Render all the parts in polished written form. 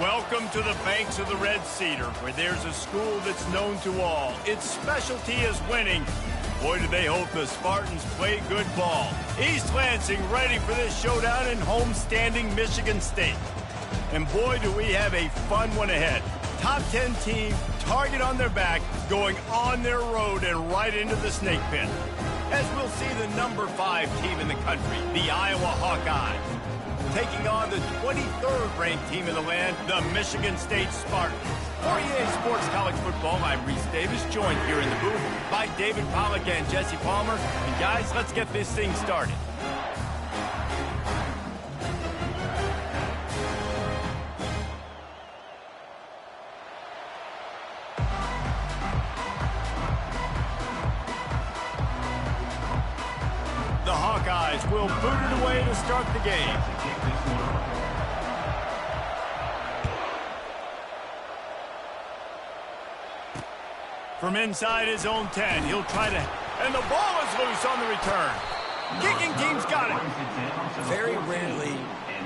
Welcome to the banks of the Red Cedar, where there's a school that's known to all. Its specialty is winning. Boy, do they hope the Spartans play good ball. East Lansing ready for this showdown in homestanding Michigan State. And boy, do we have a fun one ahead. Top 10 team, target on their back, going on their road and right into the snake pit. As we'll see the number 5 team in the country, the Iowa Hawkeyes, taking on the 23rd ranked team in the land, the Michigan State Spartans. For EA Sports College Football, I'm Reese Davis, joined here in the booth by David Pollack and Jesse Palmer. And guys, let's get this thing started. The Hawkeyes will boot it away to start the game. From inside his own 10, he'll try to... And the ball is loose on the return. Kicking team's got it. Very rarely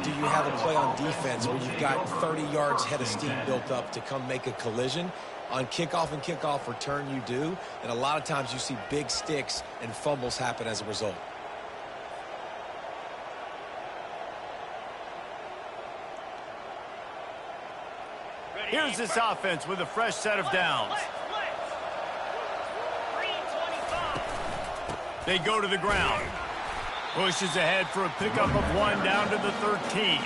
do you have a play on defense where you've got 30 yards head of steam built up to come make a collision. On kickoff and kickoff return, you do. And a lot of times you see big sticks and fumbles happen as a result. Here's this offense with a fresh set of downs. They go to the ground. Pushes ahead for a pickup of 1 down to the 13.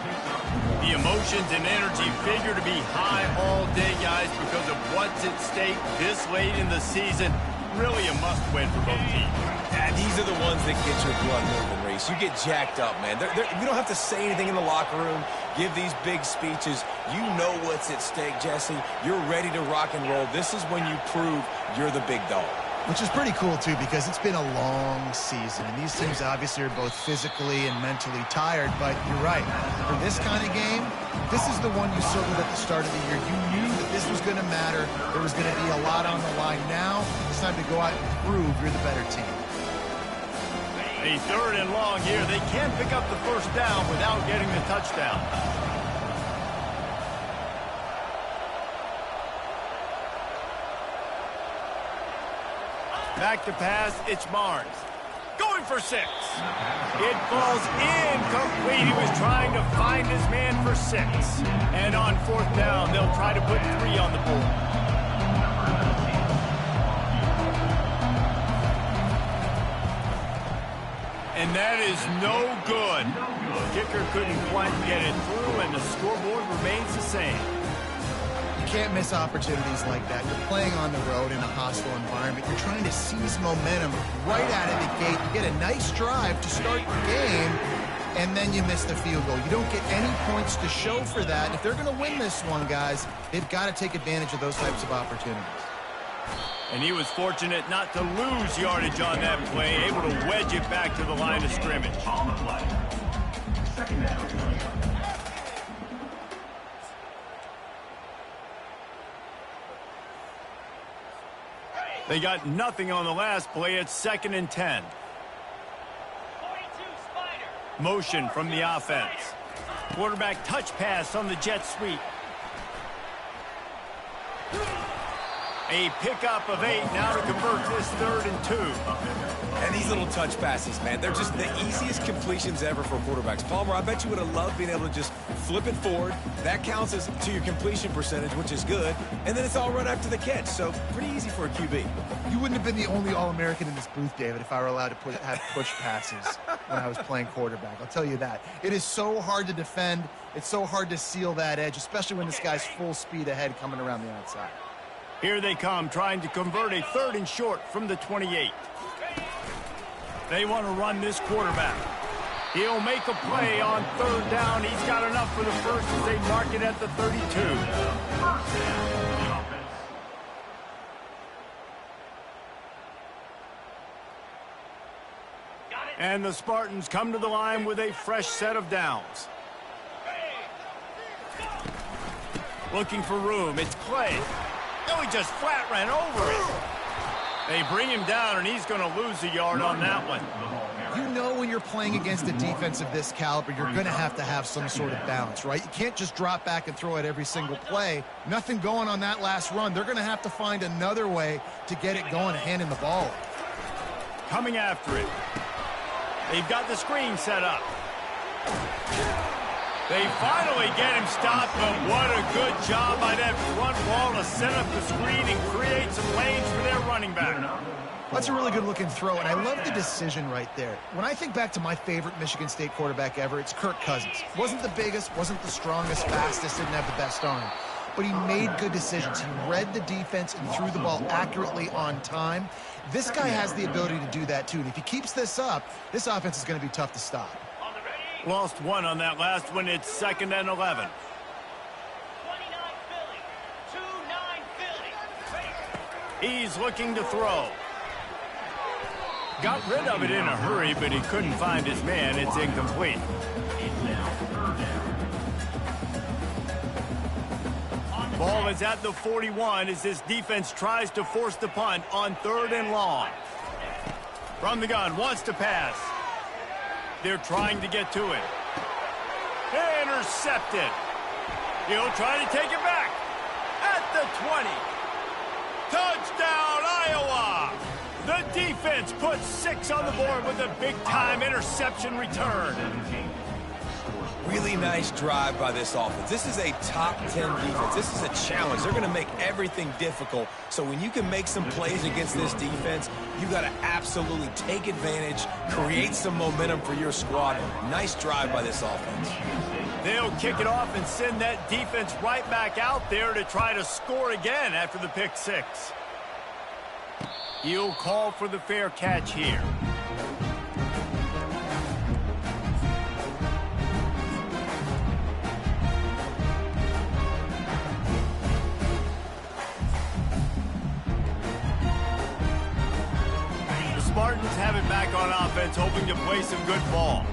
The emotions and energy figure to be high all day, guys, because of what's at stake this late in the season. Really a must-win for both teams. And these are the ones that get your blood moving, Reese. You get jacked up, man. You don't have to say anything in the locker room, give these big speeches. You know what's at stake, Jesse. You're ready to rock and roll. This is when you prove you're the big dog. Which is pretty cool, too, because it's been a long season. And these teams obviously are both physically and mentally tired. But you're right. For this kind of game, this is the one you circled at the start of the year. You knew that this was going to matter. There was going to be a lot on the line. Now it's time to go out and prove you're the better team. A 3rd and long here. They can't pick up the first down without getting the touchdown. Back to pass, it's Barnes. Going for 6. It falls incomplete. He was trying to find his man for 6. And on 4th down, they'll try to put 3 on the board. And that is no good. The kicker couldn't quite get it through, and the scoreboard remains the same. You can't miss opportunities like that. You're playing on the road in a hostile environment. You're trying to seize momentum right out of the gate. You get a nice drive to start the game, and then you miss the field goal. You don't get any points to show for that. If they're going to win this one, guys, they've got to take advantage of those types of opportunities. And he was fortunate not to lose yardage on that play, able to wedge it back to the line of scrimmage. Second down. They got nothing on the last play. It's 2nd and 10. Motion from the offense. Quarterback touch pass on the jet sweep. A pickup of 8 now to convert this 3rd and 2. And these little touch passes, man, they're just the easiest completions ever for quarterbacks. Palmer, I bet you would have loved being able to just flip it forward. That counts as to your completion percentage, which is good. And then it's all run after the catch, so pretty easy for a QB. You wouldn't have been the only All-American in this booth, David, if I were allowed to have push passes when I was playing quarterback. I'll tell you that. It is so hard to defend. It's so hard to seal that edge, especially when this guy's full speed ahead coming around the outside. Here they come, trying to convert a 3rd and short from the 28. They want to run this quarterback. He'll make a play on 3rd down. He's got enough for the first as they mark it at the 32. And the Spartans come to the line with a fresh set of downs. Looking for room. It's Clay. No, he just flat ran over it. They bring him down, and he's going to lose a yard on that one. You know when you're playing against a defense of this caliber, you're going to have some sort of balance, right? You can't just drop back and throw it every single play. Nothing going on that last run. They're going to have to find another way to get it going and handing the ball. Coming after it. They've got the screen set up. They finally get him stopped, but what a good job by that front wall to set up the screen and create some lanes for their running back. That's a really good-looking throw, and I love the decision right there. When I think back to my favorite Michigan State quarterback ever, it's Kirk Cousins. Wasn't the biggest, wasn't the strongest, fastest, didn't have the best arm. But he made good decisions. He read the defense and threw the ball accurately on time. This guy has the ability to do that, too. And if he keeps this up, this offense is going to be tough to stop. Lost one on that last one. It's 2nd and 11. 2-9 Philly. He's looking to throw. Got rid of it in a hurry, but he couldn't find his man. It's incomplete. Ball is at the 41 as this defense tries to force the punt on 3rd and long. From the gun, wants to pass. They're trying to get to it. Intercepted. He'll try to take it back. At the 20. Touchdown, Iowa! The defense puts 6 on the board with a big-time interception return. Really nice drive by this offense. This is a top 10 defense. This is a challenge. They're going to make everything difficult. So when you can make some plays against this defense, you've got to absolutely take advantage, create some momentum for your squad. Nice drive by this offense. They'll kick it off and send that defense right back out there to try to score again after the pick 6. He'll call for the fair catch here. Spartans have it back on offense, hoping to play some good ball.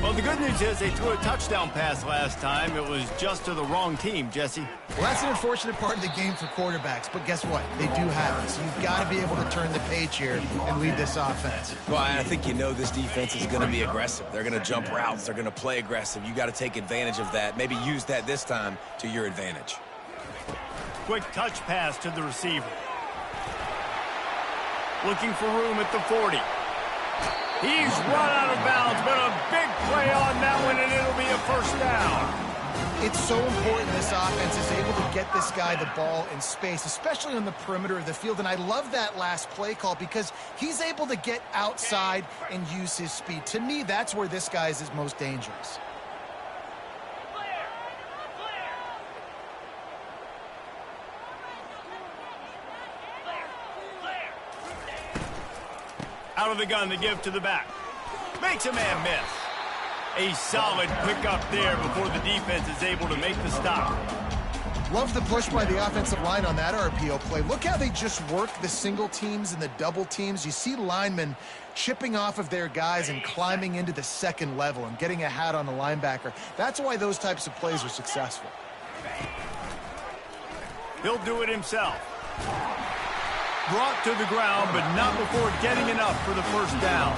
Well, the good news is they threw a touchdown pass last time. It was just to the wrong team, Jesse. Well, that's an unfortunate part of the game for quarterbacks, but guess what? They do have it, so you've got to be able to turn the page here and lead this offense. Well, I think you know this defense is going to be aggressive. They're going to jump routes. They're going to play aggressive. You got to take advantage of that. Maybe use that this time to your advantage. Quick touch pass to the receiver. Looking for room at the 40. He's run out of bounds, but a big play on that one, and it'll be a first down. It's so important this offense is able to get this guy the ball in space, especially on the perimeter of the field. And I love that last play call because he's able to get outside and use his speed. To me, that's where this guy is his most dangerous. Out of the gun to give to the back. Makes a man miss. A solid pickup there before the defense is able to make the stop. Love the push by the offensive line on that RPO play. Look how they just work the single teams and the double teams. You see linemen chipping off of their guys and climbing into the second level and getting a hat on the linebacker. That's why those types of plays are successful. He'll do it himself. Brought to the ground, but not before getting enough for the first down.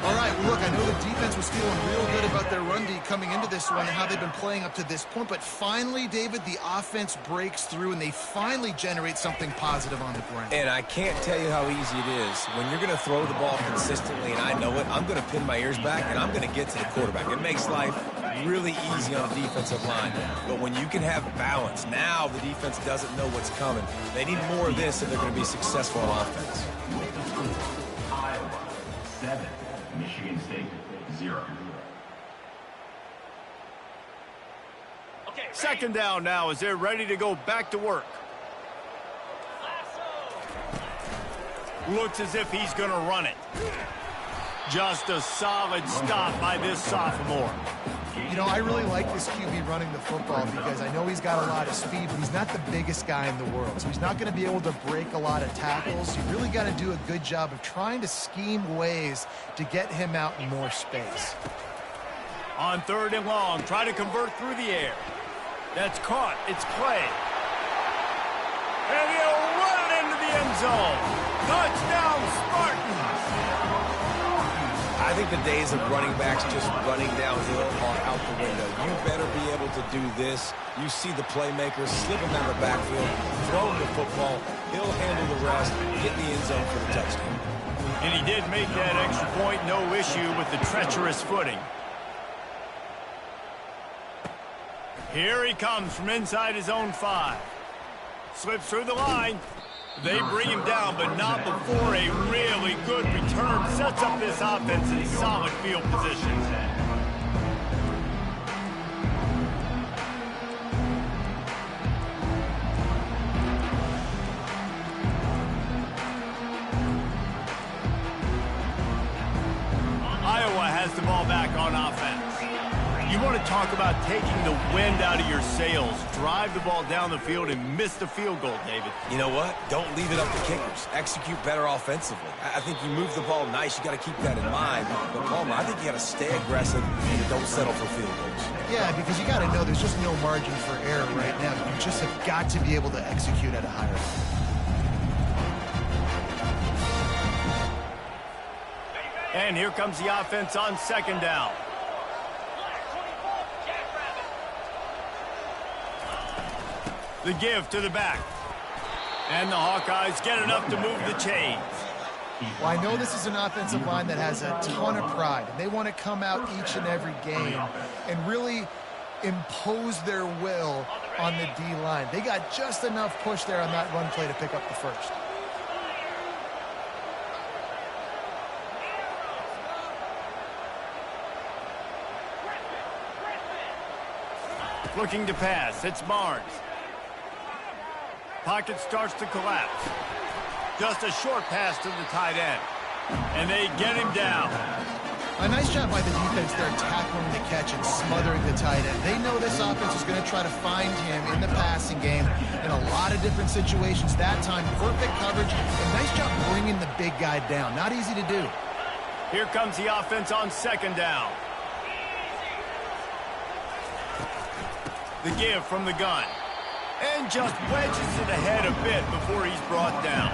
All right, well, look, I know the defense was feeling real good about their run D coming into this one and how they've been playing up to this point, but finally, David, the offense breaks through and they finally generate something positive on the ground. And I can't tell you how easy it is. When you're going to throw the ball consistently, and I know it, I'm going to pin my ears back and I'm going to get to the quarterback. It makes life really easy on the defensive line. But when you can have balance, now the defense doesn't know what's coming. They need more of this if they're going to be successful on offense. Iowa, 7. Michigan State, 0. Second down now as they're ready to go back to work. Looks as if he's going to run it. Just a solid stop by this sophomore. You know, I really like this QB running the football because I know he's got a lot of speed, but he's not the biggest guy in the world. So he's not going to be able to break a lot of tackles. You really got to do a good job of trying to scheme ways to get him out in more space. On 3rd and long, try to convert through the air. That's caught. It's Clay. And he'll run it into the end zone. Touchdown, Spartans. I think the days of running backs just running downhill are out the window. You better be able to do this. You see the playmakers, slip him out of the backfield, throw him the football. He'll handle the rest, get in the end zone for the touchdown. And he did make that extra point, no issue with the treacherous footing. Here he comes from inside his own 5. Slips through the line. They bring him down, but not before a really good return. Sets up this offense in solid field position. Iowa has the ball back on offense. You want to talk about taking the wind out of your sails. Drive the ball down the field and miss the field goal, David. You know what? Don't leave it up to kickers. Execute better offensively. I think you move the ball nice. You got to keep that in mind. But, Palmer, I think you got to stay aggressive and don't settle for field goals. Yeah, because you got to know there's just no margin for error right now. You just have got to be able to execute at a higher level. And here comes the offense on second down. The give to the back. And the Hawkeyes get enough to move the chains. Well, I know this is an offensive line that has a ton of pride. They want to come out each and every game and really impose their will on the D-line. They got just enough push there on that run play to pick up the first. Looking to pass. It's Barnes. Pocket starts to collapse. Just a short pass to the tight end. And they get him down. A nice job by the defense there tackling the catch and smothering the tight end. They know this offense is going to try to find him in the passing game in a lot of different situations. That time, perfect coverage. A nice job bringing the big guy down. Not easy to do. Here comes the offense on second down. The give from the gun. And just wedges it ahead a bit before he's brought down.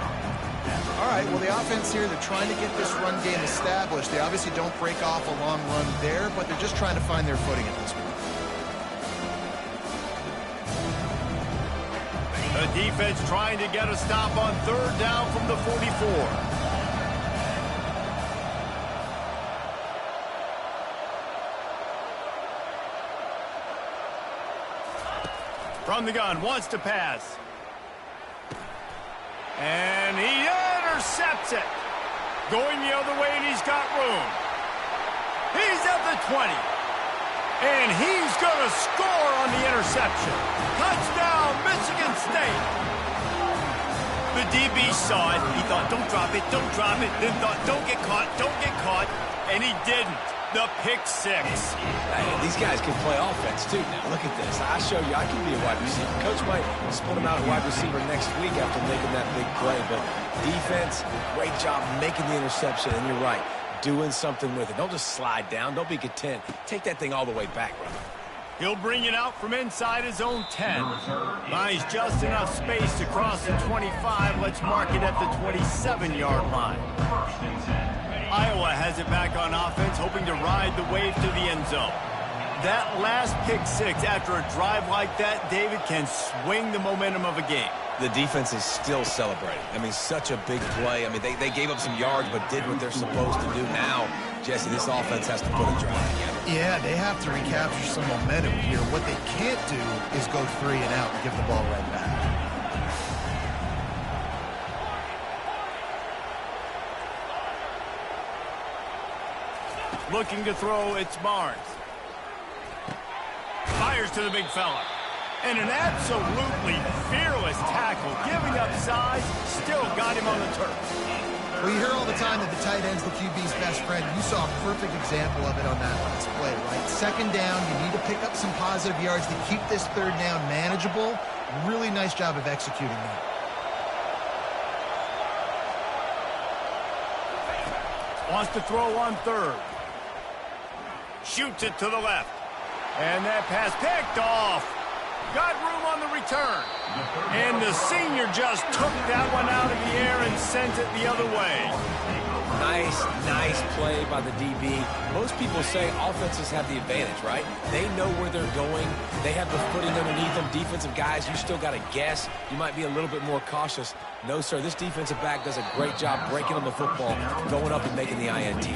All right, well, the offense here, they're trying to get this run game established. They obviously don't break off a long run there, but they're just trying to find their footing at this point. The defense trying to get a stop on third down from the 44. From the gun, wants to pass. And he intercepts it. Going the other way, and he's got room. He's at the 20. And he's going to score on the interception. Touchdown, Michigan State. The DB saw it. He thought, don't drop it, don't drop it. Then thought, don't get caught, don't get caught. And he didn't. The pick six. Hey, these guys can play offense, too. Now, look at this. I show you I can be a wide receiver. Coach might split him out at wide receiver next week after making that big play. But defense, great job making the interception. And you're right, doing something with it. Don't just slide down. Don't be content. Take that thing all the way back, brother. He'll bring it out from inside his own 10. Buys just enough space to cross the 25. Let's mark it at the 27-yard line. Iowa has it back on offense, hoping to ride the wave to the end zone. That last pick six after a drive like that, David, can swing the momentum of a game. The defense is still celebrating. I mean, such a big play. I mean, they gave up some yards but did what they're supposed to do. Now, Jesse, this offense has to put a drive together. Yeah, they have to recapture some momentum here. What they can't do is go 3 and out and give the ball right back. Looking to throw, it's Barnes. Fires to the big fella. And an absolutely fearless tackle, giving up size, still got him on the turf. Well, you hear all the time that the tight end's the QB's best friend. You saw a perfect example of it on that last play, right? Second down, you need to pick up some positive yards to keep this third down manageable. Really nice job of executing that. Wants to throw on third. Shoots it to the left. And that pass picked off. Got room on the return. And the senior just took that one out of the air and sent it the other way. Nice play by the DB. Most people say offenses have the advantage, right? They know where they're going. They have the footing underneath them. Defensive guys, you still got to guess. You might be a little bit more cautious. No, sir, this defensive back does a great job breaking on the football, going up and making the INT.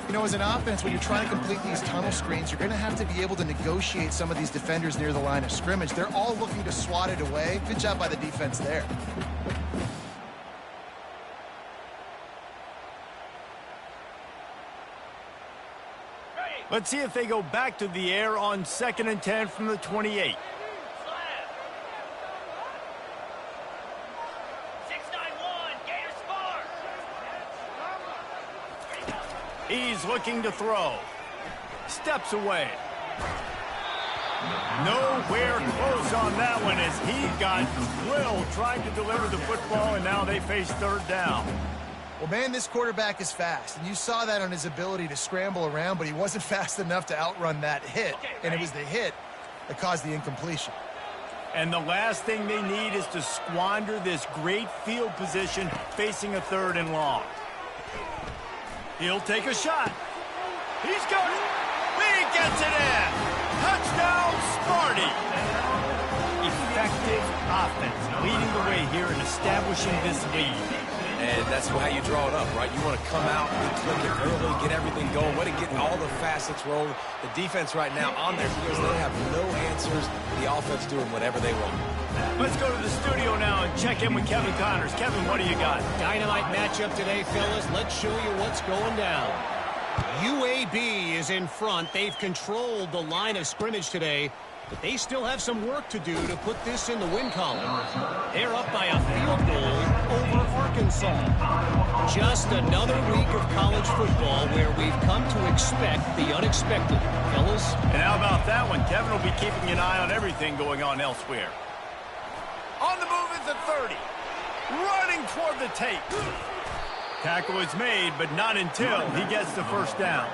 You know, as an offense, when you're trying to complete these tunnel screens, you're going to have to be able to negotiate some of these defenders near the line of scrimmage. They're all looking to swat it away. Good job by the defense there. Let's see if they go back to the air on 2nd and 10 from the 28. He's looking to throw. Steps away. Nowhere close on that one as he got drilled trying to deliver the football, and now they face 3rd down. Well, man, this quarterback is fast, and you saw that on his ability to scramble around, but he wasn't fast enough to outrun that hit, and it was the hit that caused the incompletion. And the last thing they need is to squander this great field position facing a 3rd and long. He'll take a shot. He's got it. He gets it in. Touchdown, Sparty. Effective offense leading the way here in establishing this lead. And that's how you draw it up, right? You want to come out and click it early, get everything going, let it get all the facets rolling. The defense right now on their heels, they have no answers. The offense doing whatever they want. Let's go to the studio now and check in with Kevin Connors. Kevin, what do you got? Dynamite matchup today, fellas. Let's show you what's going down. UAB is in front. They've controlled the line of scrimmage today, but they still have some work to do to put this in the win column. They're up by a field goal over Arkansas. Just another week of college football where we've come to expect the unexpected, fellas. And how about that one? Kevin will be keeping an eye on everything going on elsewhere. On the move is the 30. Running toward the tape. Tackle is made, but not until he gets the 1st down.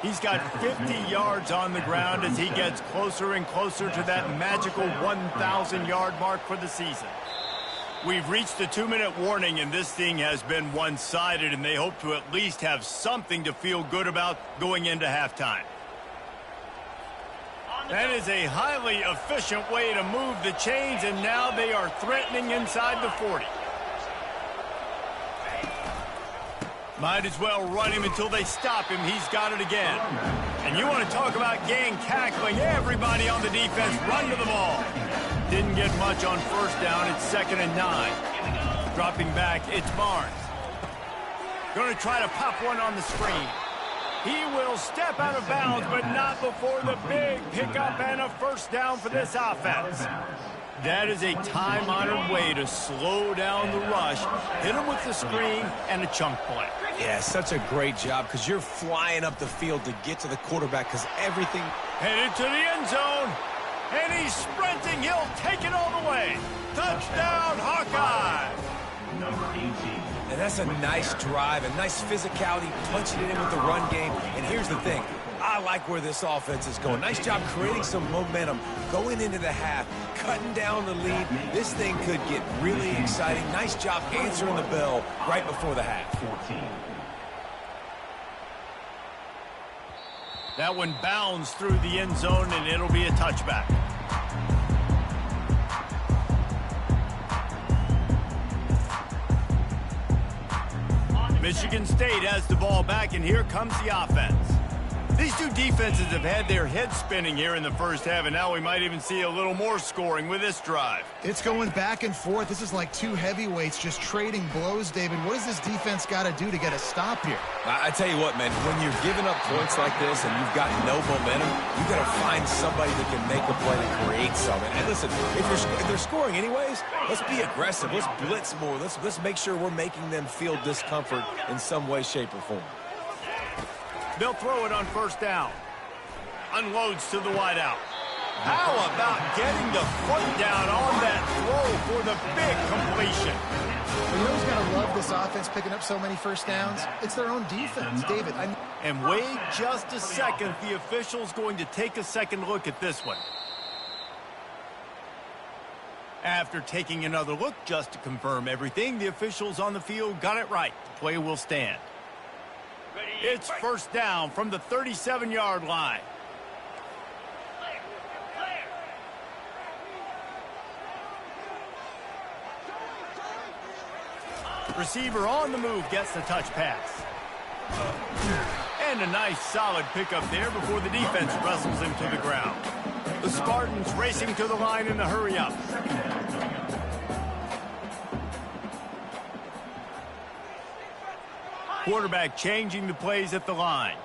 He's got 50 yards on the ground as he gets closer and closer to that magical 1,000-yard mark for the season. We've reached the 2-minute warning, and this thing has been one-sided, and they hope to at least have something to feel good about going into halftime. That is a highly efficient way to move the chains, and now they are threatening inside the 40. Might as well run him until they stop him. He's got it again. And you want to talk about gang tackling. Everybody on the defense run to the ball. Didn't get much on 1st down. It's 2nd and 9. Dropping back, it's Barnes. Going to try to pop one on the screen. He will step out of bounds, but not before the big pickup and a 1st down for this offense. That is a time-honored way to slow down the rush, hit him with the screen, and a chunk play. Yeah, such a great job because you're flying up the field to get to the quarterback because everything... Headed to the end zone, and he's sprinting. He'll take it all the way. Touchdown, Hawkeye! Number 18. And that's a nice drive, a nice physicality, punching it in with the run game. And here's the thing. I like where this offense is going. Nice job creating some momentum, going into the half, cutting down the lead. This thing could get really exciting. Nice job answering the bell right before the half. 14. That one bounds through the end zone, and it'll be a touchback. Michigan State has the ball back, and here comes the offense. These two defenses have had their heads spinning here in the 1st half, and now we might even see a little more scoring with this drive. It's going back and forth. This is like two heavyweights just trading blows, David. What does this defense got to do to get a stop here? I tell you what, man, when you're giving up points like this and you've got no momentum, you got to find somebody that can make a play to create something. And listen, if they're scoring anyways, let's be aggressive. Let's blitz more. Let's make sure we're making them feel discomfort in some way, shape, or form. They'll throw it on 1st down. Unloads to the wideout. How about getting the foot down on that throw for the big completion? Well, you know who's got to love this offense picking up so many 1st downs? It's their own defense, David. And wait just a second. The official's going to take a second look at this one. After taking another look just to confirm everything, the officials on the field got it right. The play will stand. It's first down from the 37-yard line. Receiver on the move gets the touch pass. And a nice solid pickup there before the defense wrestles him to the ground. The Spartans racing to the line in a hurry-up. Quarterback changing the plays at the line.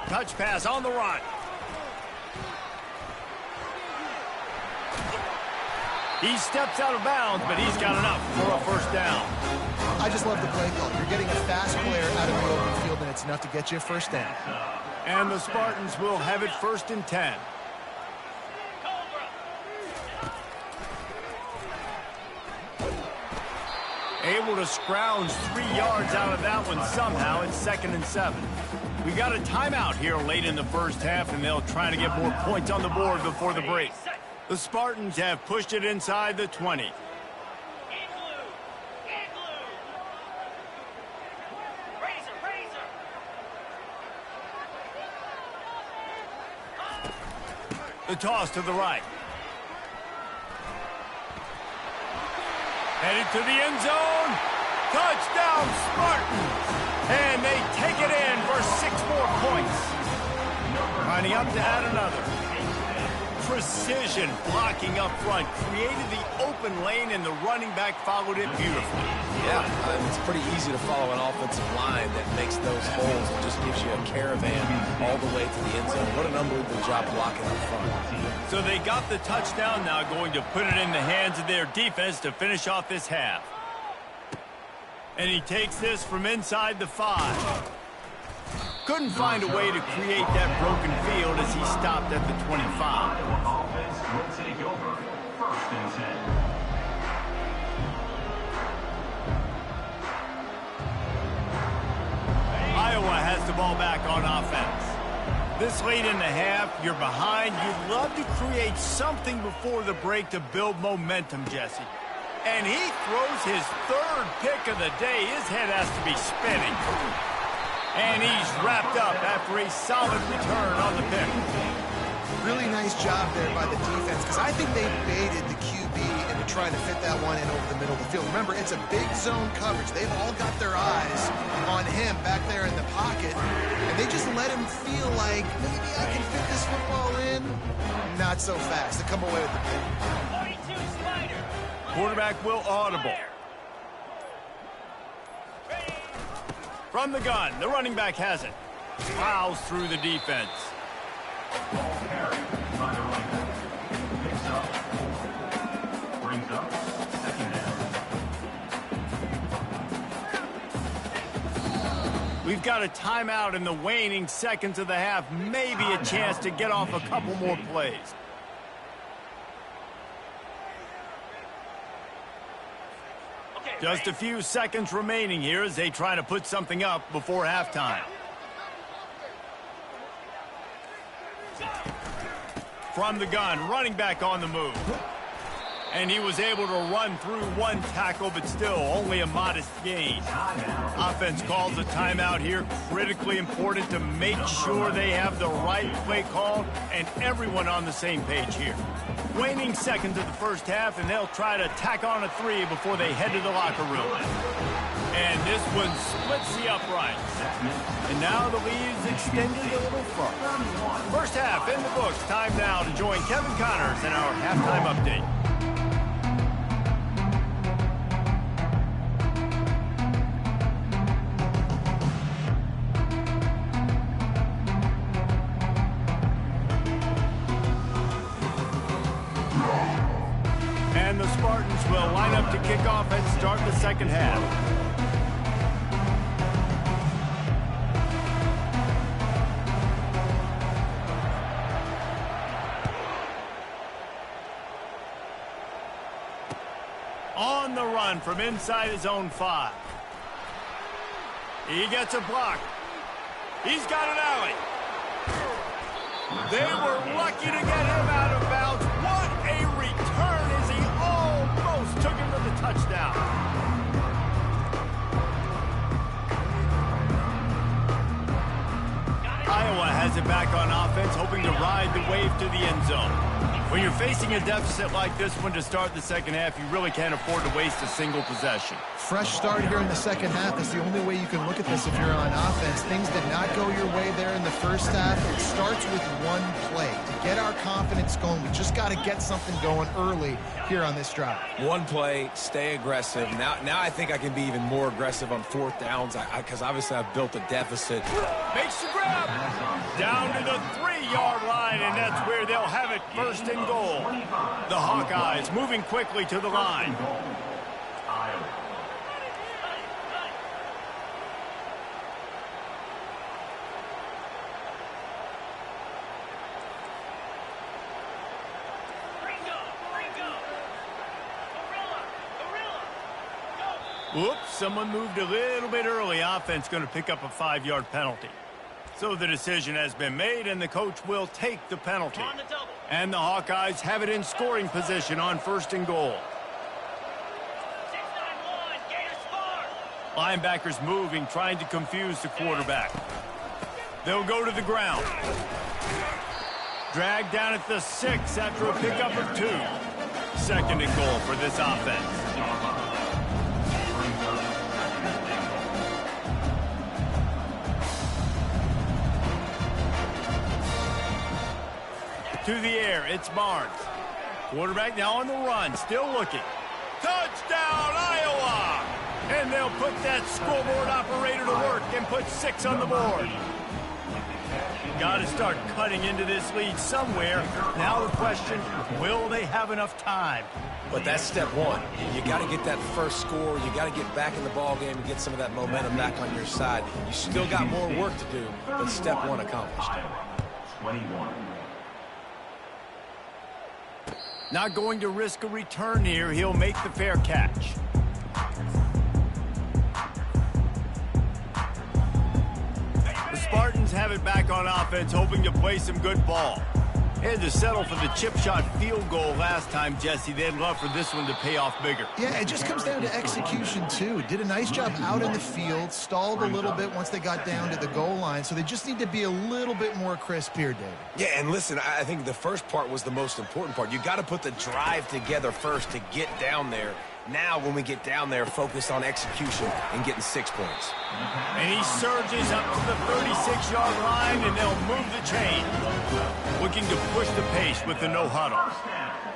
Touch pass on the run. He steps out of bounds, but he's got enough for a first down. I just love the play call. You're getting a fast player out of the open field, and it's enough to get you a first down. And the Spartans will have it 1st and 10. Able to scrounge 3 yards out of that one somehow. It's 2nd and 7. We got a timeout here late in the first half, and they'll try to get more points on the board before the break. The Spartans have pushed it inside the 20. The toss to the right. Headed to the end zone. Touchdown, Spartans. And they take it in for 6 more points. Lining up to add another. Precision blocking up front. Created the open lane, and the running back followed it beautifully. Yeah, it's pretty easy to follow an offensive line that makes those holes and just gives you a caravan all the way to the end zone. What an unbelievable job blocking up front. So they got the touchdown, now going to put it in the hands of their defense to finish off this half. And he takes this from inside the 5. Couldn't find a way to create that broken field as he stopped at the 25. Offense will take over 1st and 10. Iowa has the ball back on offense. This late in the half, you're behind. You'd love to create something before the break to build momentum, Jesse. And he throws his 3rd pick of the day. His head has to be spinning. And he's wrapped up after a solid return on the pick. Really nice job there by the defense, because I think they baited the QB into trying to fit that one in over the middle of the field. Remember, it's a big zone coverage. They've all got their eyes on him back there in the pocket, and they just let him feel like, maybe I can fit this football in. Not so fast. They come away with the pick. Quarterback will audible. From the gun, the running back has it. Plows through the defense. Ball carried by the running back. Picks up. Brings up 2nd down. We've got a timeout in the waning seconds of the half. Maybe a chance to get off a couple more plays. Just a few seconds remaining here as they try to put something up before halftime. From the gun, running back on the move. And he was able to run through 1 tackle, but still only a modest gain. Offense calls a timeout here. Critically important to make sure they have the right play call and everyone on the same page here. Waning seconds of the first half, and they'll try to tack on a 3 before they head to the locker room. And this one splits the uprights. And now the lead is extended a little further. First half in the books. Time now to join Kevin Connors in our halftime update. And the Spartans will line up to kick off and start the second half. On the run from inside his own 5. He gets a block. He's got an alley. They were lucky to get him out of bounds. What a return as he almost took him to the touchdown. has it back on offense, hoping to ride the wave to the end zone. When you're facing a deficit like this one to start the second half, you really can't afford to waste a single possession. Fresh start here in the second half. That's the only way you can look at this if you're on offense. Things did not go your way there in the first half. It starts with one play. To get our confidence going, we just got to get something going early here on this drive. One play, stay aggressive. Now I think I can be even more aggressive on fourth downs because obviously I've built a deficit. Makes the grab. Down to the 3-yard line, and that's where they'll have it, first and goal. The Hawkeyes moving quickly to the line. Whoops, someone moved a little bit early. Offense going to pick up a 5-yard penalty. So the decision has been made, and the coach will take the penalty. And the Hawkeyes have it in scoring position on first and goal. Linebackers moving, trying to confuse the quarterback. They'll go to the ground. Dragged down at the 6 after a pickup of 2. Second and goal for this offense. To the air, it's Barnes. Quarterback now on the run, still looking. Touchdown, Iowa! And they'll put that scoreboard operator to work and put 6 on the board. Got to start cutting into this lead somewhere. Now the question, will they have enough time? But that's step one. You got to get that first score. You got to get back in the ball game and get some of that momentum back on your side. You still got more work to do, but step one accomplished. 21. Not going to risk a return here. He'll make the fair catch. The Spartans have it back on offense, hoping to play some good ball. Had to settle for the chip shot field goal last time, Jesse. They'd love for this one to pay off bigger. Yeah, it just comes down to execution, too. Did a nice job out in the field, stalled a little bit once they got down to the goal line, so they just need to be a little bit more crisp here, David. Yeah, and listen, I think the first part was the most important part. You got to put the drive together first to get down there. Now, when we get down there, focus on execution and getting 6 points. And he surges up to the 36-yard line, and they'll move the chain. Looking to push the pace with the no huddle.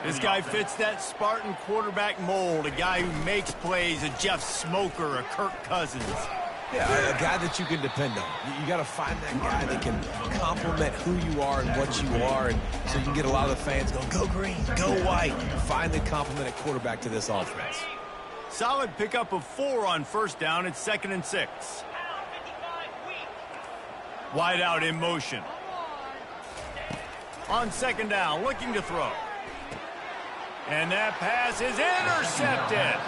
This guy fits that Spartan quarterback mold, a guy who makes plays, a Jeff Smoker, a Kirk Cousins. Yeah, a guy that you can depend on. You got to find that guy that can complement who you are and what you are, and so you can get a lot of the fans going, go green, go white. Find the complemented quarterback to this offense. Solid pickup of 4 on first down. It's 2nd and 6. Wide out in motion. On 2nd down, looking to throw. And that pass is intercepted.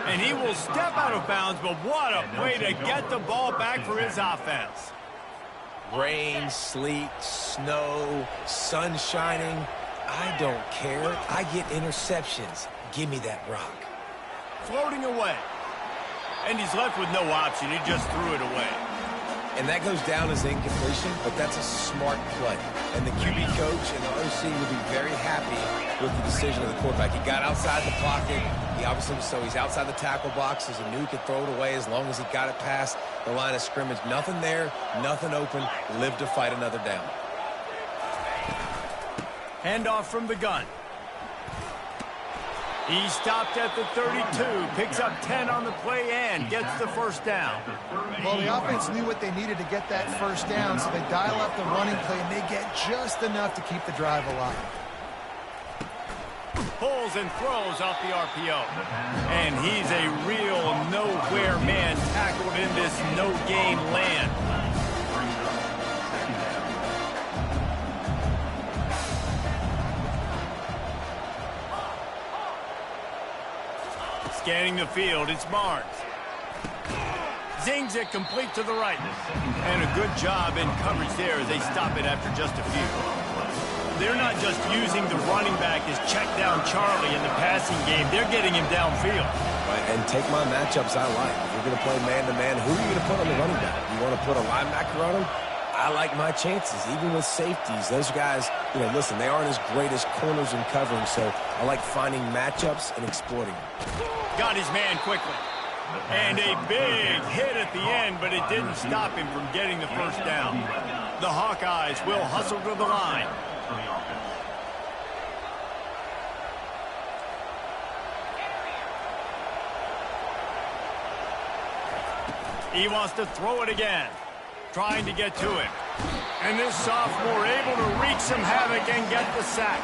And he will step out of bounds, but what a play to get the ball back for his offense. Rain, sleet, snow, sun shining. I don't care. I get interceptions. Give me that rock. Floating away. And he's left with no option. He just threw it away. And that goes down as incompletion, but that's a smart play. And the QB coach and the OC will be very happy with the decision of the quarterback. He got outside the pocket. He obviously, so he's outside the tackle box. As a new could throw it away as long as he got it past the line of scrimmage. Nothing there, nothing open. Live to fight another down. Handoff from the gun. He stopped at the 32, picks up 10 on the play and gets the first down. Well, the offense knew what they needed to get that first down, so they dial up the running play, and they get just enough to keep the drive alive. Pulls and throws off the RPO. And he's a real nowhere man tackled in this no-game land. Scanning the field, it's Barnes. Zings it complete to the right. And a good job in coverage there as they stop it after just a few. They're not just using the running back as check down Charlie in the passing game. They're getting him downfield. Right, and take my matchups I like. If you're going to play man-to-man, who are you going to put on the running back? You want to put a linebacker on him? I like my chances, even with safeties. Those guys, listen, they aren't as great as corners and covering, so I like finding matchups and exploiting them. Got his man quickly. And a big hit at the end, but it didn't stop him from getting the first down. The Hawkeyes will hustle to the line. He wants to throw it again. Trying to get to him. And this sophomore able to wreak some havoc and get the sack.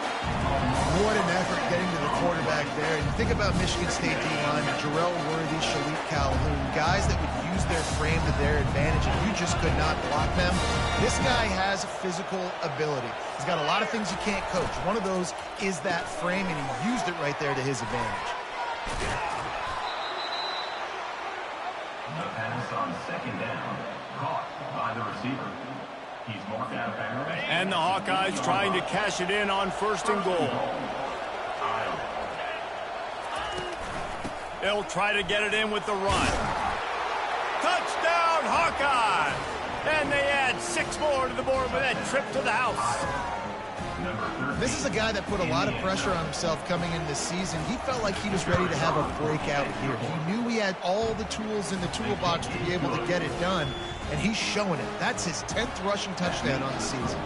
What an effort getting to the quarterback there. And you think about Michigan State D-line, Jarrell Worthy, Shalik Calhoun, guys that would use their frame to their advantage, and you just could not block them. This guy has physical ability. He's got a lot of things you can't coach. One of those is that frame, and he used it right there to his advantage. The pass on second down, caught by the receiver. He's marked out of bounds. And the Hawkeyes trying to cash it in on first and goal. They'll try to get it in with the run. Touchdown, Hawkeye! And they add 6 more to the board with that trip to the house. This is a guy that put a lot of pressure on himself coming into this season. He felt like he was ready to have a breakout here. He knew he had all the tools in the toolbox to be able to get it done, and he's showing it. That's his 10th rushing touchdown on the season.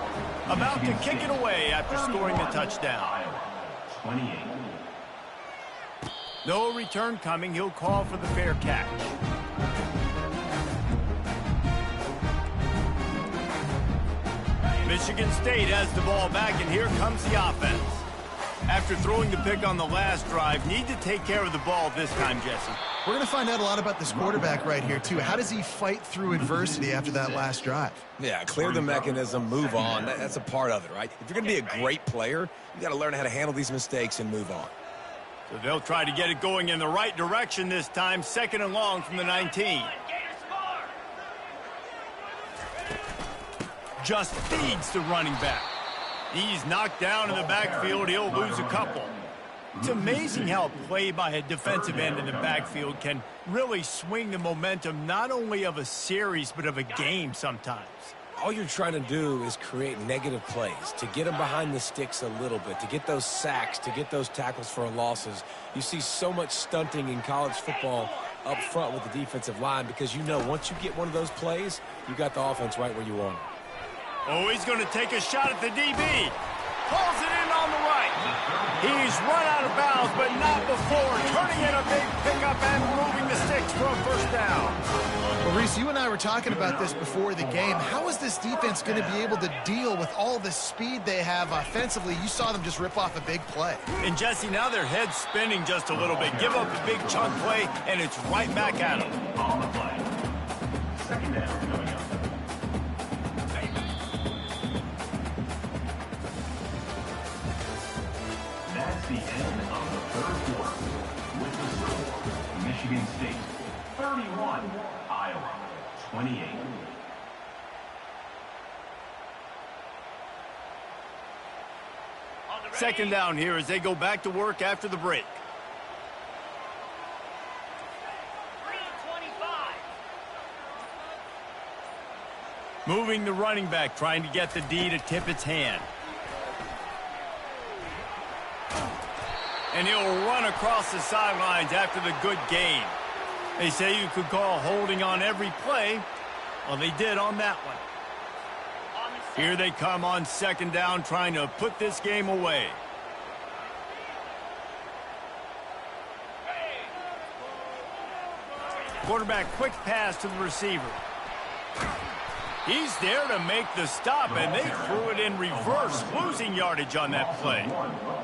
About to kick it away after scoring the touchdown. 28. No return coming. He'll call for the fair catch. Michigan State has the ball back, and here comes the offense. After throwing the pick on the last drive, need to take care of the ball this time, Jesse. We're going to find out a lot about this quarterback right here, too. How does he fight through adversity after that last drive? Yeah, clear the mechanism, move on. That's a part of it, right? If you're going to be a great player, you got to learn how to handle these mistakes and move on. So they'll try to get it going in the right direction this time, 2nd and long from the 19. Just feeds the running back. He's knocked down in the backfield. He'll lose a couple. It's amazing how a play by a defensive end in the backfield can really swing the momentum not only of a series but of a game sometimes. All you're trying to do is create negative plays, to get them behind the sticks a little bit, to get those sacks, to get those tackles for losses. You see so much stunting in college football up front with the defensive line because once you get one of those plays, you got the offense right where you want it. Oh, he's going to take a shot at the DB. Pulls it in on the right. He's run out of bounds, but not before turning in a big pickup and moving the sticks for a first down. Well, Reese, you and I were talking about this before the game. How is this defense going to be able to deal with all the speed they have offensively? You saw them just rip off a big play. And, Jesse, now their head's spinning just a little bit. Give up a big chunk play, and it's right back at them. On the play. Second down coming up. That's the end of the third quarter. With the score, Michigan State 31, Iowa 28. Second down here as they go back to work after the break. Moving the running back, trying to get the D to tip its hand. And he'll run across the sidelines after the good gain. They say you could call holding on every play. Well, they did on that one. Here they come on second down, trying to put this game away. Quarterback, quick pass to the receiver. He's there to make the stop, and they threw it in reverse, losing yardage on that play.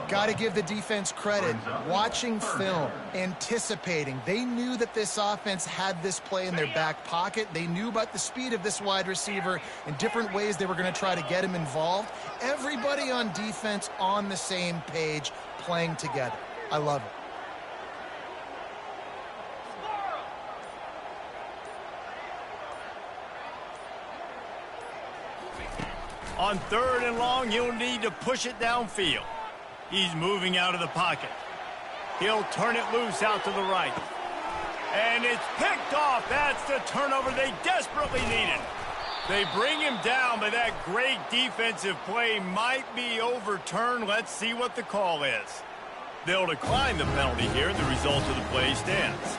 Got to give the defense credit. Watching film, anticipating. They knew that this offense had this play in their back pocket. They knew about the speed of this wide receiver and different ways they were going to try to get him involved. Everybody on defense on the same page, playing together. I love it. On third and long, he'll need to push it downfield. He's moving out of the pocket. He'll turn it loose out to the right. And it's picked off. That's the turnover they desperately needed. They bring him down, but that great defensive play might be overturned. Let's see what the call is. They'll decline the penalty here. The result of the play stands.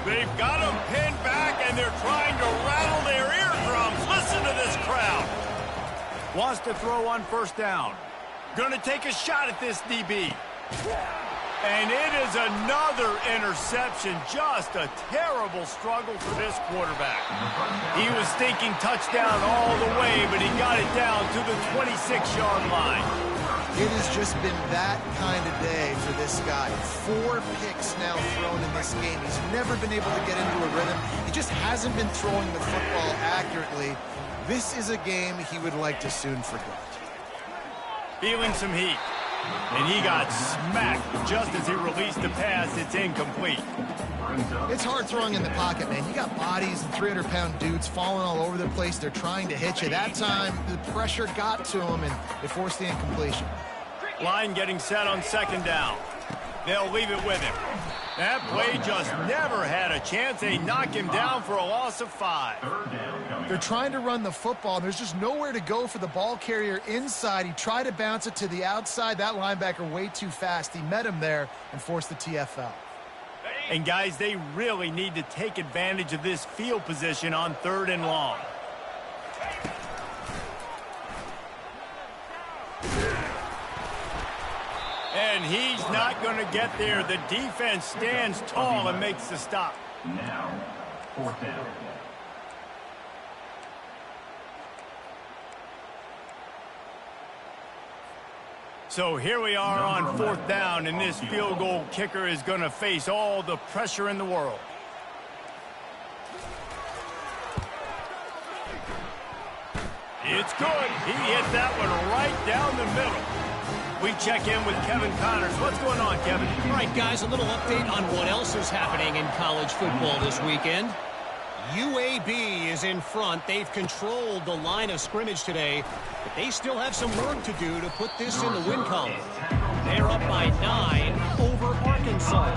They've got him pinned back, and they're trying to rattle their eardrums. Listen to this crowd. Wants to throw on first down. Gonna take a shot at this DB. And it is another interception. Just a terrible struggle for this quarterback. He was thinking touchdown all the way, but he got it down to the 26-yard line. It has just been that kind of day for this guy. 4 picks now thrown in this game. He's never been able to get into a rhythm. He just hasn't been throwing the football accurately. This is a game he would like to soon forget. Feeling some heat. And he got smacked just as he released the pass. It's incomplete. It's hard throwing in the pocket, man. You got bodies and 300-pound dudes falling all over the place. They're trying to hit you. That time, the pressure got to him, and it forced the incompletion. Line getting set on second down. They'll leave it with him. That play just never had a chance. They knock him down for a loss of 5. They're trying to run the football, and there's just nowhere to go for the ball carrier inside. He tried to bounce it to the outside. That linebacker way too fast. He met him there and forced the TFL. And, guys, they really need to take advantage of this field position on 3rd and long. And he's not going to get there. The defense stands tall and makes the stop. Now, 4th down. So here we are on 4th down, and this field goal kicker is going to face all the pressure in the world. It's good. He hit that one right down the middle. We check in with Kevin Connors. What's going on, Kevin? All right, guys, a little update on what else is happening in college football this weekend. UAB is in front. They've controlled the line of scrimmage today, but they still have some work to do to put this in the win column. They're up by 9 over Arkansas.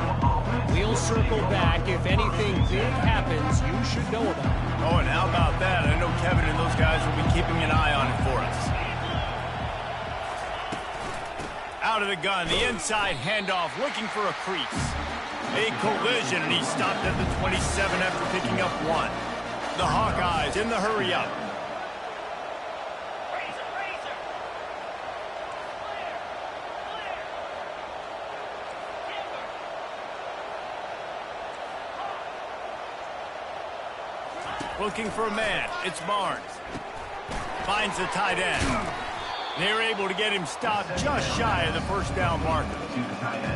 We'll circle back. If anything big happens, you should know about it. Oh, and how about that? I know Kevin and those guys will be keeping an eye on it for us. Out of the gun, the inside handoff, looking for a crease. A collision, and he stopped at the 27 after picking up 1. The Hawkeyes in the hurry-up. Looking for a man. It's Barnes. Finds the tight end. They're able to get him stopped just shy of the first down marker.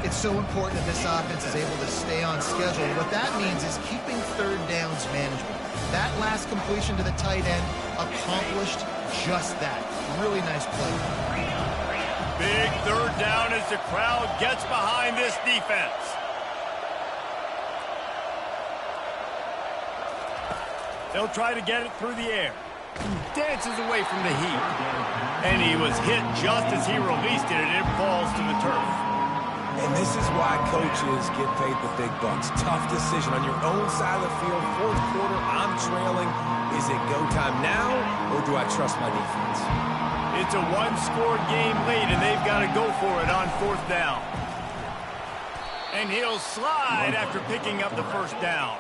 It's so important that this offense is able to stay on schedule. What that means is keeping 3rd downs manageable. That last completion to the tight end accomplished just that. Really nice play. Big 3rd down as the crowd gets behind this defense. They'll try to get it through the air. Dances away from the heat. And he was hit just as he released it, and it falls to the turf. And this is why coaches get paid the big bucks. Tough decision on your own side of the field. 4th quarter, I'm trailing. Is it go time now, or do I trust my defense? It's a 1-score game lead, and they've got to go for it on 4th down. And he'll slide after picking up the first down.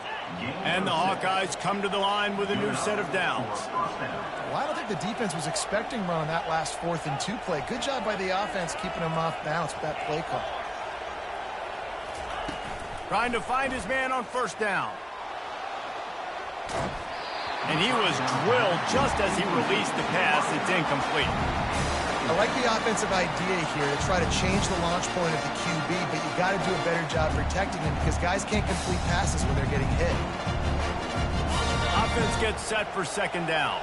And the Hawkeyes come to the line with a new set of downs. Well, I don't think the defense was expecting run on that last 4th and 2 play. Good job by the offense keeping them off balance with that play call. Trying to find his man on first down. And he was drilled just as he released the pass. It's incomplete. I like the offensive idea here to try to change the launch point of the QB, but you got to do a better job protecting him because guys can't complete passes when they're getting hit. Offense gets set for second down.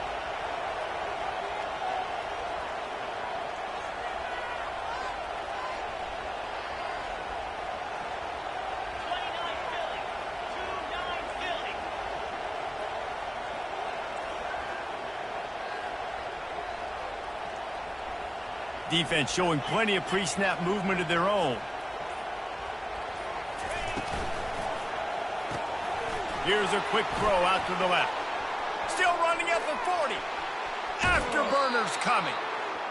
Defense showing plenty of pre-snap movement of their own. Here's a quick throw out to the left. Still running at the 40. Afterburners coming.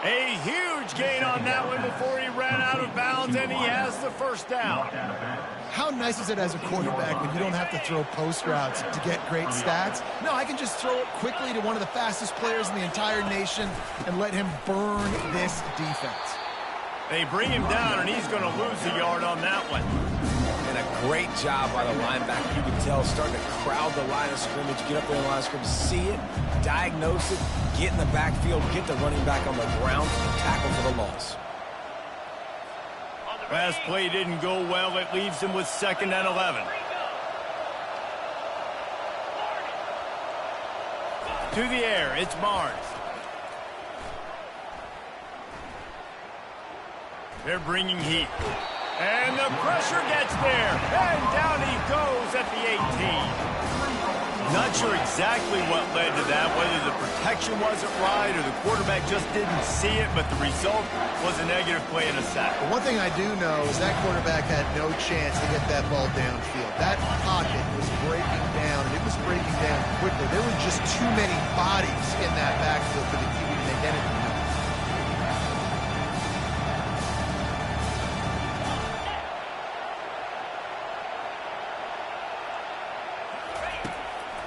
A huge gain on that one before he ran out of bounds, and he has the first down. How nice is it as a quarterback when you don't have to throw post routes to get great stats? No, I can just throw it quickly to one of the fastest players in the entire nation and let him burn this defense. They bring him down, and he's going to lose a yard on that one. And a great job by the linebacker. You can tell, starting to crowd the line of scrimmage, get up there in the line of scrimmage, see it, diagnose it, get in the backfield, get the running back on the ground, tackle for the loss. Last play didn't go well. It leaves him with 2nd and 11. To the air, it's Barnes. They're bringing heat. And the pressure gets there. And down he goes at the 18. Not sure exactly what led to that, whether the protection wasn't right or the quarterback just didn't see it, but the result was a negative play and a sack. But one thing I do know is that quarterback had no chance to get that ball downfield. That pocket was breaking down, and it was breaking down quickly. There were just too many bodies in that backfield for the QB to make anything happen.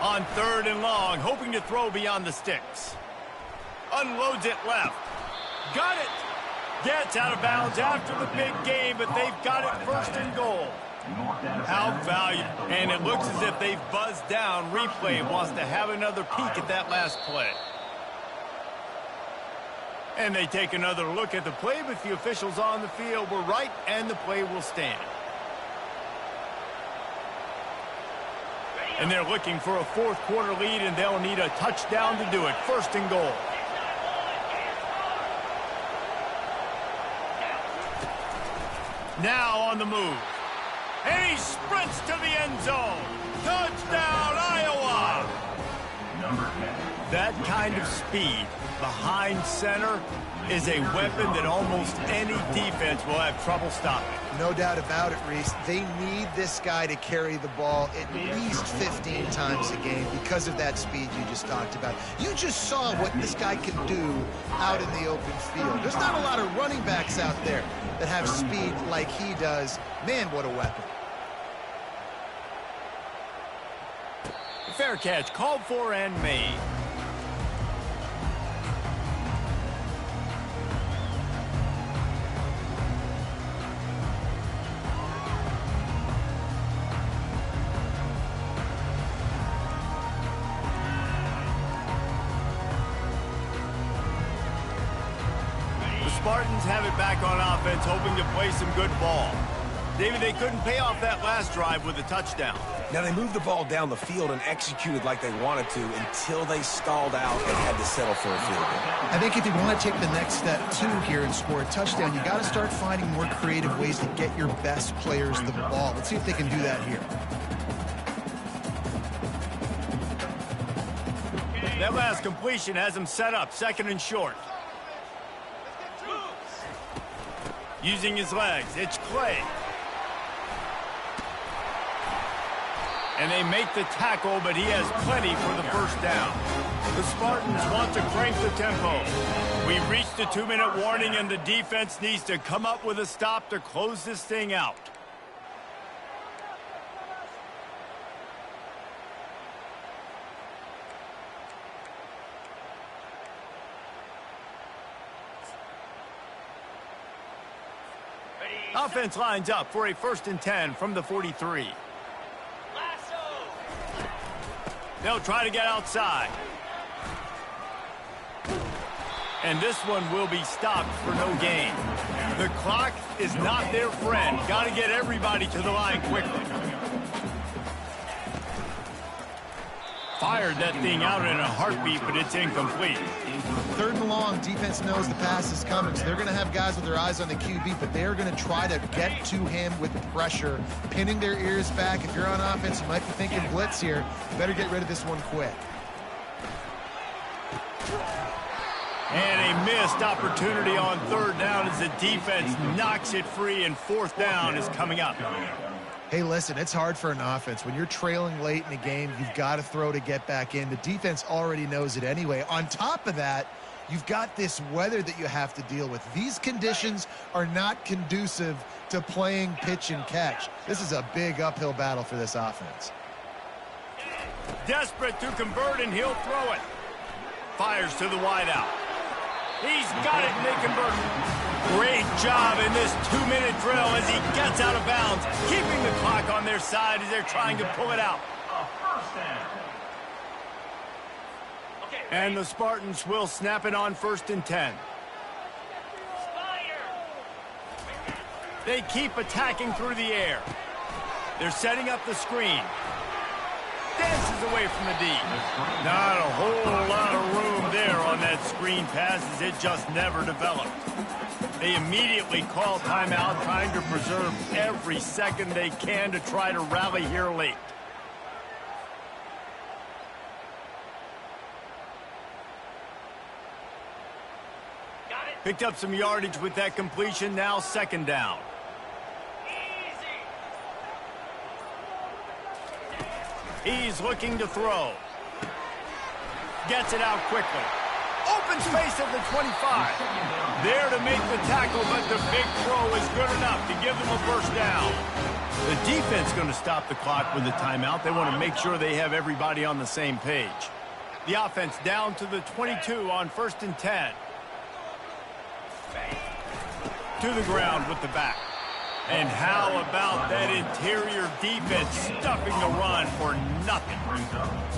On 3rd and long, hoping to throw beyond the sticks. Unloads it left. Got it. Gets out of bounds after the big game, but they've got it 1st and goal. How valuable. And it looks as if they've buzzed down. Replay wants to have another peek at that last play. And they take another look at the play, but the officials on the field were right, and the play will stand. And they're looking for a 4th quarter lead, and they'll need a touchdown to do it. 1st and goal. Now on the move. And he sprints to the end zone. Touchdown, Iowa! Number 10. That kind of speed behind center is a weapon that almost any defense will have trouble stopping. No doubt about it, Reese. They need this guy to carry the ball at least 15 times a game because of that speed you just talked about. You just saw what this guy can do out in the open field. There's not a lot of running backs out there that have speed like he does. Man, what a weapon. Fair catch, called for and made. Spartans have it back on offense, hoping to play some good ball. David, they couldn't pay off that last drive with a touchdown. Now, they moved the ball down the field and executed like they wanted to until they stalled out and had to settle for a field goal. I think if you want to take the next step, too, here and score a touchdown, you got to start finding more creative ways to get your best players the ball. Let's see if they can do that here. That last completion has them set up, 2nd and short. Using his legs, it's Clay. And they make the tackle, but he has plenty for the 1st down. The Spartans want to crank the tempo. We've reached the 2-minute warning, and the defense needs to come up with a stop to close this thing out. Offense lines up for a 1st and 10 from the 43. They'll try to get outside. And this one will be stopped for no gain. The clock is not their friend. Got to get everybody to the line quickly. Fired that thing out in a heartbeat, but it's incomplete. 3rd and long, defense knows the pass is coming, so they're going to have guys with their eyes on the QB, but they're going to try to get to him with pressure, pinning their ears back. If you're on offense, you might be thinking blitz here. You better get rid of this one quick. And a missed opportunity on third down as the defense knocks it free, and fourth down is coming up. Hey, listen, it's hard for an offense. When you're trailing late in the game, you've got to throw to get back in. The defense already knows it anyway. On top of that, you've got this weather that you have to deal with. These conditions are not conducive to playing pitch and catch. This is a big uphill battle for this offense. Desperate to convert, and he'll throw it. Fires to the wideout. He's got it, and they convert. Great job in this 2-minute drill as he gets out of bounds, keeping the clock on their side as they're trying to pull it out. And the Spartans will snap it on 1st and 10. They keep attacking through the air. They're setting up the screen. Dances away from the D. Not a whole lot of room there on that screen pass as it just never developed. They immediately call timeout, trying to preserve every second they can to try to rally here late. Picked up some yardage with that completion. Now 2nd down. He's looking to throw. Gets it out quickly. Open space at the 25. There to make the tackle, but the big throw is good enough to give them a first down. The defense going to stop the clock with a timeout. They want to make sure they have everybody on the same page. The offense down to the 22 on 1st and 10. To the ground with the back. And how about that interior defense stuffing the run for nothing?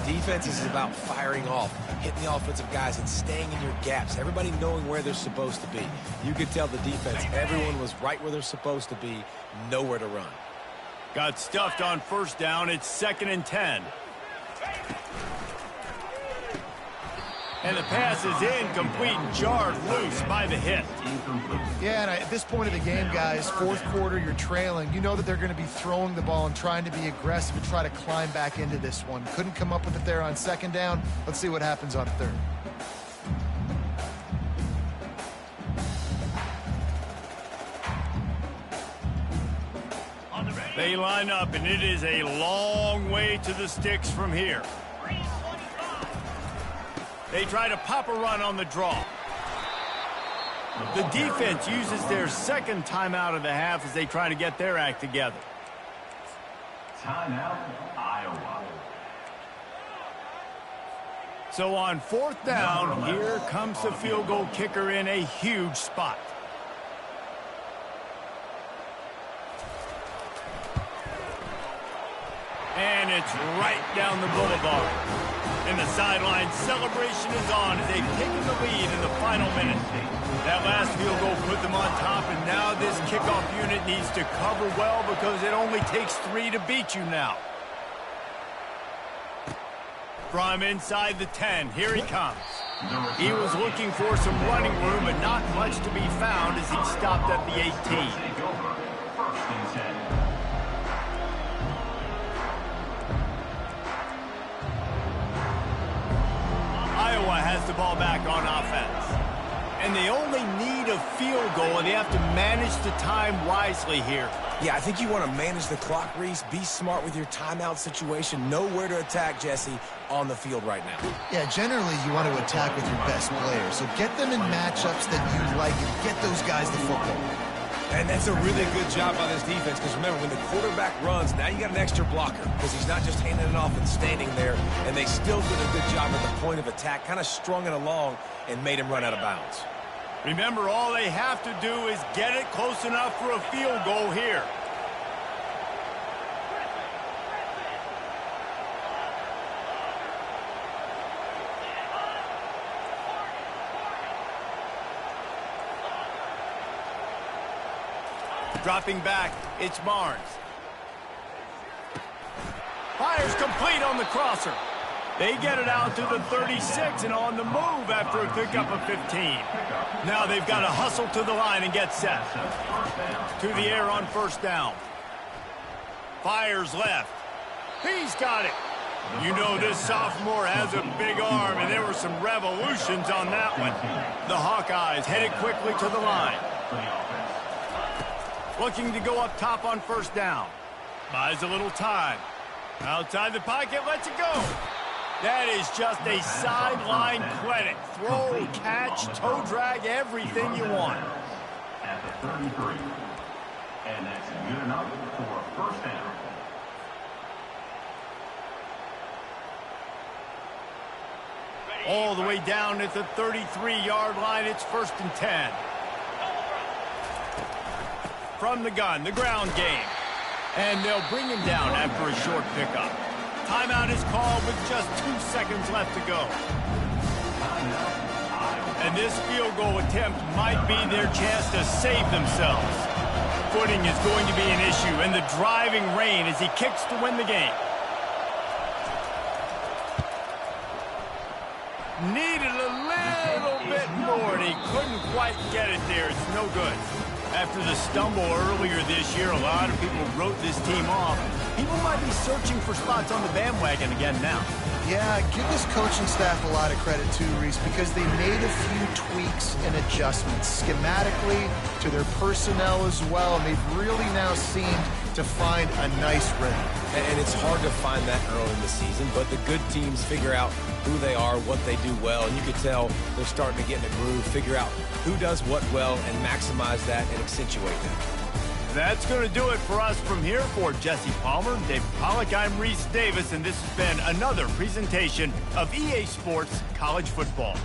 Defense is about firing off, hitting the offensive guys and staying in your gaps. Everybody knowing where they're supposed to be. You could tell the defense, everyone was right where they're supposed to be, nowhere to run. Got stuffed on 1st down. It's 2nd and 10. And the pass is incomplete, jarred loose by the hit. Yeah, and at this point of the game, guys, 4th quarter, you're trailing. You know that they're going to be throwing the ball and trying to be aggressive and try to climb back into this one. Couldn't come up with it there on 2nd down. Let's see what happens on 3rd. They line up, and it is a long way to the sticks from here. They try to pop a run on the draw. The defense uses their 2nd timeout of the half as they try to get their act together. Timeout, Iowa. So on 4th down, here comes the field goal kicker in a huge spot. And it's right down the boulevard. And the sideline celebration is on as they've taken the lead in the final minute. That last field goal put them on top, and now this kickoff unit needs to cover well because it only takes 3 to beat you now. From inside the 10, here he comes. He was looking for some running room, but not much to be found as he stopped at the 18. 1st and 10. Iowa has the ball back on offense. And they only need a field goal, and they have to manage the time wisely here. Yeah, I think you want to manage the clock, Reese. Be smart with your timeout situation. Know where to attack, Jesse, on the field right now. Yeah, generally you want to attack with your best players. So get them in matchups that you like and get those guys the football. And that's a really good job by this defense because remember, when the quarterback runs, now you got an extra blocker because he's not just handing it off and standing there, and they still did a good job at the point of attack, kind of strung it along and made him run out of bounds. Remember, all they have to do is get it close enough for a field goal here. Dropping back, it's Barnes. Fires complete on the crosser. They get it out to the 36 and on the move after a pickup of 15. Now they've got to hustle to the line and get set. To the air on 1st down. Fires left. He's got it. You know this sophomore has a big arm, and there were some revolutions on that one. The Hawkeyes headed quickly to the line. Looking to go up top on first down. Buys a little time. Outside the pocket, lets it go. That is just a sideline clinic. Throw, catch, toe drag, everything you want. At the 33. And that's good enough for a first down. All the way down at the 33-yard line, it's 1st and 10. From the gun, the ground game. And they'll bring him down after a short pickup. Timeout is called with just 2 seconds left to go. And this field goal attempt might be their chance to save themselves. Footing is going to be an issue, and the driving rain as he kicks to win the game. Needed a little bit more, and he couldn't quite get it there. It's no good. After the stumble earlier this year, a lot of people wrote this team off. People might be searching for spots on the bandwagon again now. Yeah, give this coaching staff a lot of credit too, Reese, because they made a few tweaks and adjustments schematically to their personnel as well, and they've really now seemed to find a nice rhythm. And it's hard to find that early in the season, but the good teams figure out who they are, what they do well, and you can tell they're starting to get in a groove, figure out who does what well, and maximize that and accentuate that. That's going to do it for us from here. For Jesse Palmer, Dave Pollack, I'm Reese Davis, and this has been another presentation of EA Sports College Football.